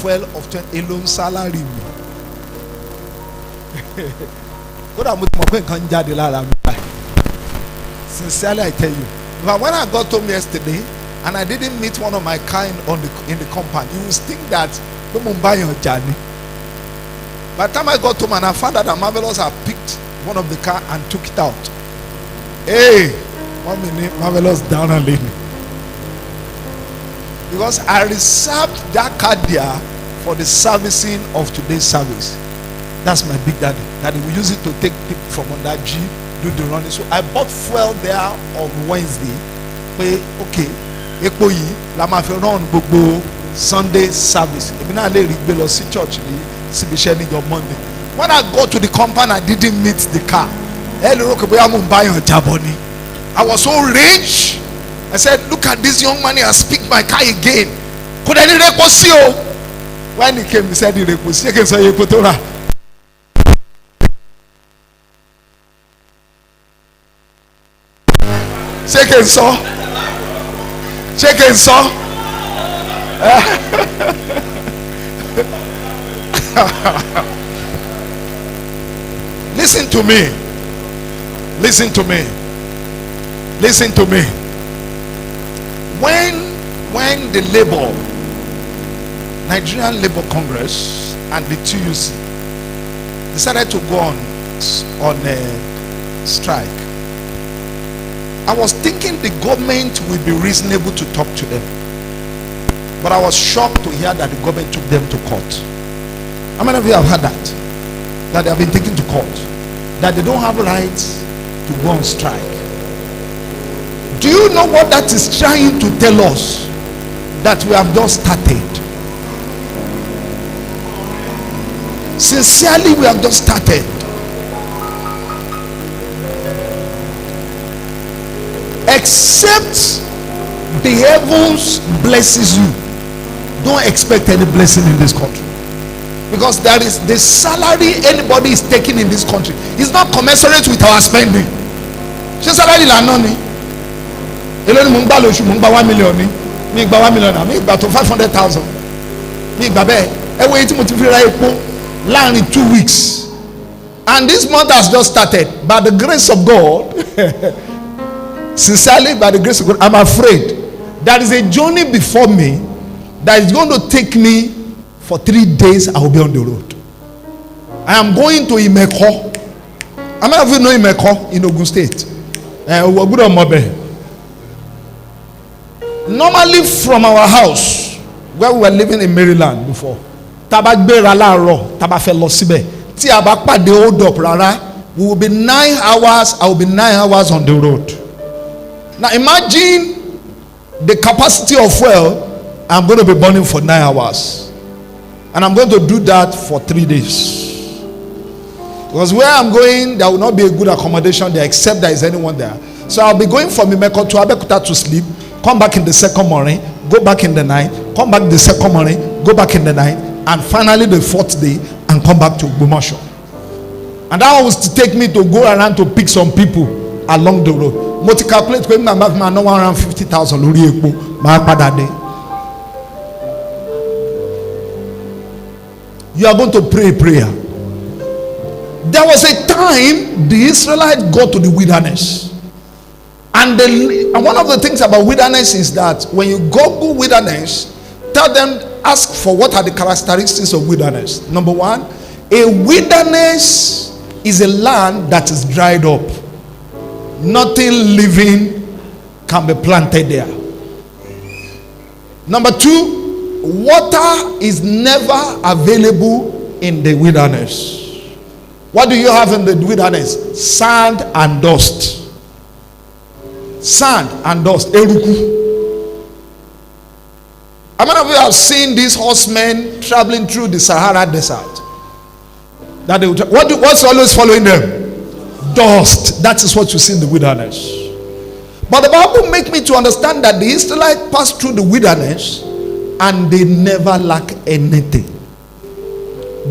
fuel of 20 alone salary mi. Kódà mo ti mọ̀ pé nǹkan ń jáde lára mi báyìí. Sincerely I tell you, but when I got home yesterday and I didn't meet one of my kind in the compound, you will think that pé mo ń bá yàn jà ni. By the time I got home and I found out that Marvelous had picked one of the car and took it out. Hey, 1 minute, Marvelous down and leave me. Because I reserved that car there for the servicing of today's service. That's my big daddy. Daddy will use it to take people from under G, do the running. So I bought fuel there on Wednesday. Okay, epo yi la ma fi run gbogbo Sunday service. Èmi náà lè rí gbé lọ sí church ní síbi iṣẹ́ ní your Monday. When I got to the compound, I didn't meet the car. I was so rich. I said, look at this young man, he has picked my car again. Could any request? When he came, he said, he request. Second saw. Listen to me. When the Nigerian Labour Congress and the TUC decided to go on a strike, I was thinking the government will be reasonable to talk to them, but I was shocked to hear that the government took them to court. How many of you have heard that they have been taken to court, that they don't have rights to go on strike? Do you know what that is trying to tell us? That we have just started. Sincerely, we have just started. Except the heavens blesses you, don't expect any blessing in this country, because there is the salary anybody is taking in this country is not commensurate with our spending. Ṣé salary la ná ni? Èló ni mo ń gbà lóṣù, mo ń gbà 1 million ni, mi gba 1 million, mi gba tó 500,000, mi gba bẹ́ẹ̀. Ẹ wo èyí tí mo ti fi ra epo láàrin 2 weeks, and this month has just started. By the grace of God, sincerely, by the grace of God, I'm afraid there is a journey before me that is going to take me for 3 days. I will be on the road. I am going to Imeko. How many of you know Imeko in Ogun State? Normally from our house where we were living in Maryland before, tabagbera láàárọ̀, taba fẹ́ lọ síbẹ̀, tí a bá pàdé hold up rárá, we will be 9 hours. I will be 9 hours on the road. Now imagine the capacity of fuel I'm going to be burning for 9 hours, and I'm going to do that for 3 days. Because where I'm going, there will not be a good accommodation there, except there is anyone there. So I'll be going from Imeko to Abeokuta to sleep, come back in the second morning, go back in the night, come back the second morning, go back in the night, and finally the 4th day, and come back to Ogbomoso. And that was to take me to go around to pick some people along the road. Multi calculate when my man no around 50,000 lórí epo máa padà dé. You are going to pray a prayer. There was a time the Israelites got to the wilderness, and one of the things about wilderness is that when you Google wilderness, tell them, ask for what are the characteristics of wilderness. Number 1, a wilderness is a land that is dried up. Nothing living can be planted there. Number 2, water is never available in the wilderness. What do you have in the wilderness? Sand and dust. Sand and dust. Eruku. How many of you have seen these horsemen traveling through the Sahara desert? That they what's always following them? Dust. That is what you see in the wilderness. But the Bible makes me to understand that the Israelites passed through the wilderness and they never lack anything.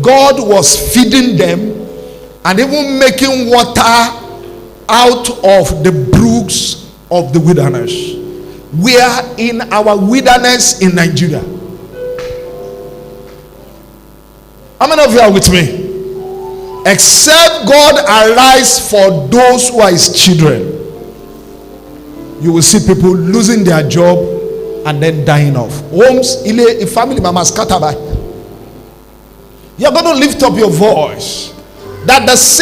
God was feeding them and even making water out of the brooks of the wilderness. We are in our wilderness in Nigeria. How many of you are with me? Except God arise for those who are his children, you will see people losing their job and then dying off. Homes, a family mama scatter by. You're going to lift up your voice that the